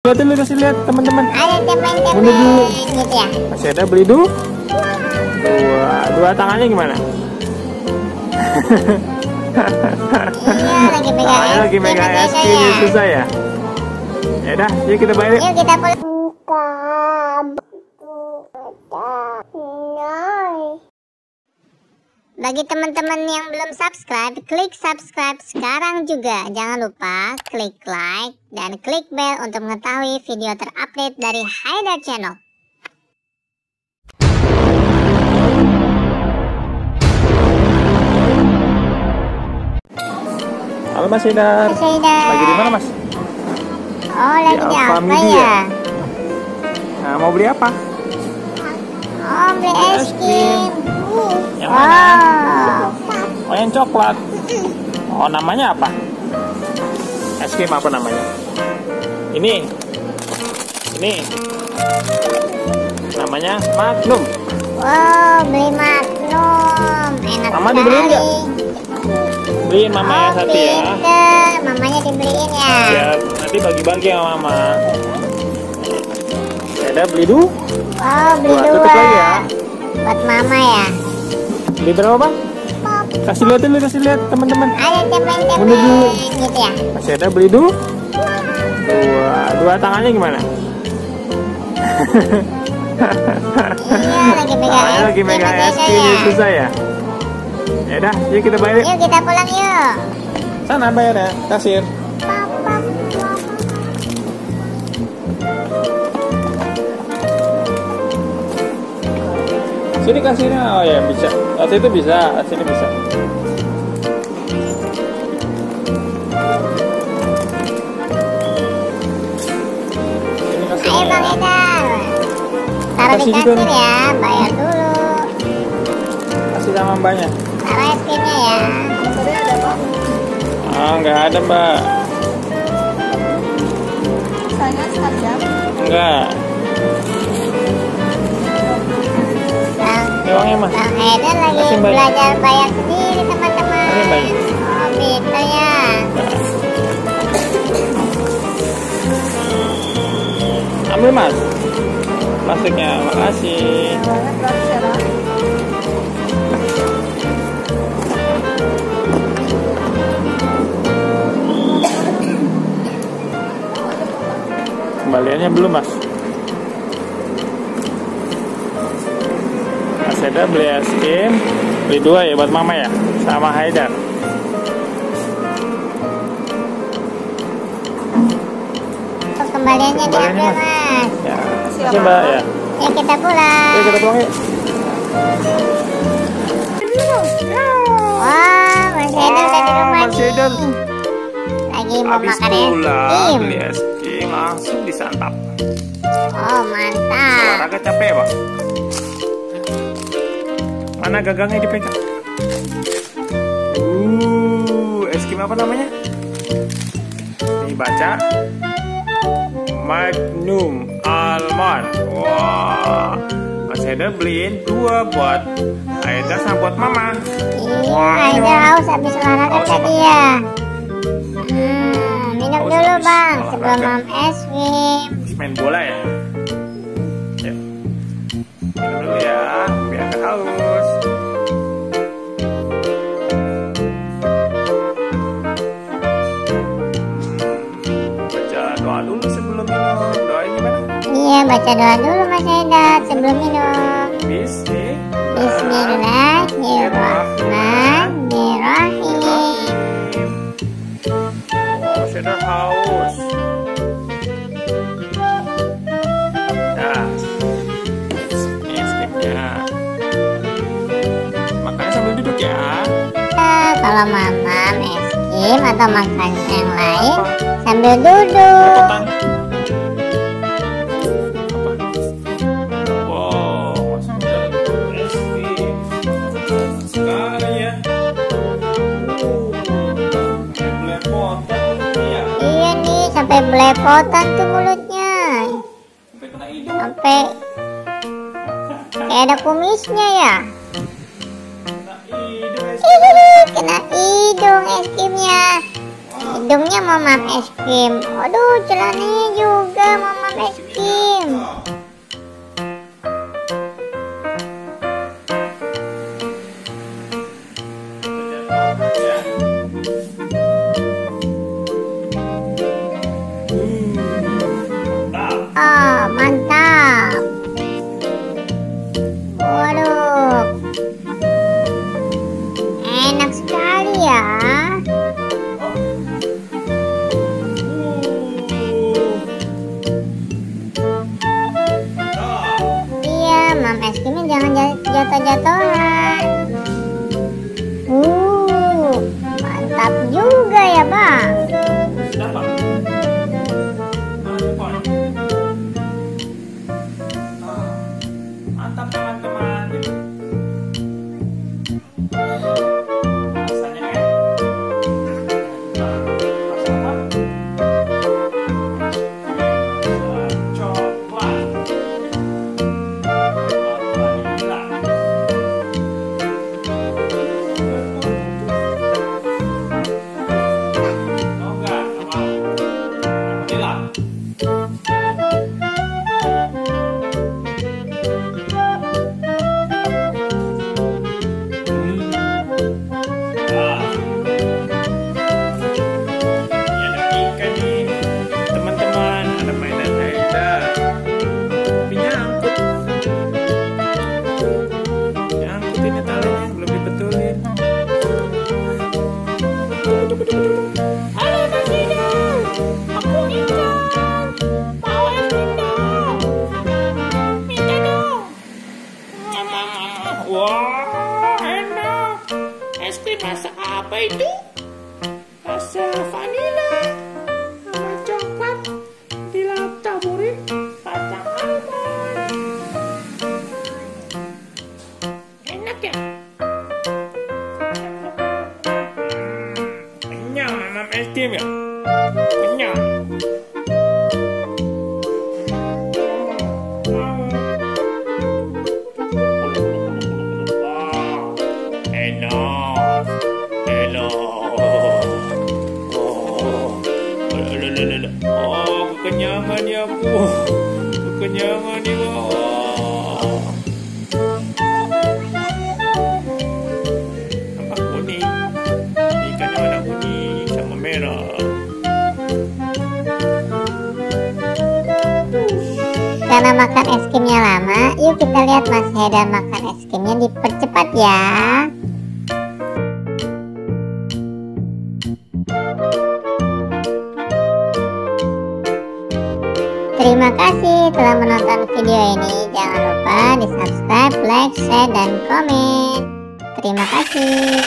Lihat dulu, kasih lihat teman-teman. Ada teman-teman gitu ya. Masih ada beli dua tangannya gimana? Iya, lagi megang es krim ya. Susah ya? Ya udah, yuk kita bayar. Yuk kita pulang. Bagi teman-teman yang belum subscribe, klik subscribe sekarang juga. Jangan lupa klik like dan klik bell untuk mengetahui video terupdate dari Haidar Channel. Halo Mas Haidar. Mas Haidar. Lagi di mana Mas? Oh, lagi di apa ya? Nah, mau beli apa? Oh, beli es krim. Yang mana? Oh, yang coklat. Oh, namanya apa? Es krim apa namanya? Ini namanya Magnum. Wow, beli Magnum. Enak Mama sekali. dibeliin nggak? Beliin Mama ya satu ya. Mamanya dibeliin ya. Ya, nanti bagi-bagi sama Mama. Ya udah, beli dulu. Wow, beli dua. Tutup lagi ya. Buat Mama ya. Beli berapa Bang? Kasih lihat dulu, kasih lihat teman-teman. Ada teman-teman gitu ya. Masih ada beli dulu. Dua tangannya gimana? Iya, lagi megang es krim ya. Susah ya? Ya udah, yuk kita bayar. Yuk kita pulang yuk. Sana bayar ya, kasir. Sini kasirnya. Oh ya, bisa. Waktu itu bisa, sini bisa. Sini kasirnya. Ayo Bang Haidar. Taruh di kasir ya, bayar dulu. Kasih sama mbaknya. Taruh es krimnya ya. Ah, nggak ada Mbak. Saya sekalian. Enggak. Uangnya Mas. Bang Haidar lagi Kasih mbaknya. belajar bayar sendiri teman-teman. Kasih mbaknya. Oh gitu ya. Ambil Mas. Plastiknya, makasih. Banget berarti ya, Bang. Kembaliannya belum Mas. Mas Haidar beli es krim, beli dua ya buat Mama ya, sama Haidar. Terus kembaliannya diambil Mas. Mas. Ya, Makasih, kasih Mbak ya. Yuk kita pulang. Yuk kita pulang yuk. Wah, Mas Haidar udah di rumah Mas Haidar. nih. Lagi mau Habis makan es pulang krim. beli es krim langsung disantap. Oh mantap. Olahraga capek ya Bang? Mana gagangnya dipegang? Es krim apa namanya? Dibaca Magnum Almond. Wah, Mas Haidar beliin dua buat Haidar sama buat Mama. Iya, Haidar haus habis olahraga Haus, tadi Bang. ya. Minum Haus dulu habis Bang, olahraga. sebelum mam es krim. Habis main bola ya. Ya. Minum dulu ya, biar gak haus. Baca doa dulu sebelum minum. Doain gimana? Iya, baca doa dulu Mas Haidar sebelum minum. Bismillahirrahmanirrahim. Mas Haidar haus. Nah, ini es krimnya. Makannya sambil duduk ya. Kalau mamam es krim atau makan yang lain sambil duduk. Potong. Apa? Wow, Mas Haidar es krim. Sekali ya. Kayak belepotan ya. Iya nih, sampai belepotan tuh mulutnya. Sampai kena hidung. Sampai kayak ada kumisnya ya. Kena hidung es Ih, kena hidung es krimnya. Hidungnya mamam es krim. Aduh, celananya juga mamam es krim. Oh, mantap. Waduh, enak sekali ya. Iya, mam es krimnya jangan jatuh-jatuhan. Mantap juga ya, Bang. Mantap teman-teman. Rasanya rasa apa? Coklat. Vanila. Oh enggak, apa? Vanila. Halo Kak Sida, aku Intan. Mau es krim dong? Minta dong. Wah, enak. Es krim rasa apa itu? Rasa vanila sama coklat ditaburi kacang almond. Enak ya? Kenyang mamam es krim ya? Kenyang. Enak. Oh, kekenyangan ya, Bu. Kekenyangan ya. Nampak kuning. Ikannya warna kuning sama merah. Karena makan es krimnya lama, yuk kita lihat Mas Haidar makan es krimnya dipercepat ya. Terima kasih telah menonton video ini. Jangan lupa di subscribe, like, share, dan komen. Terima kasih.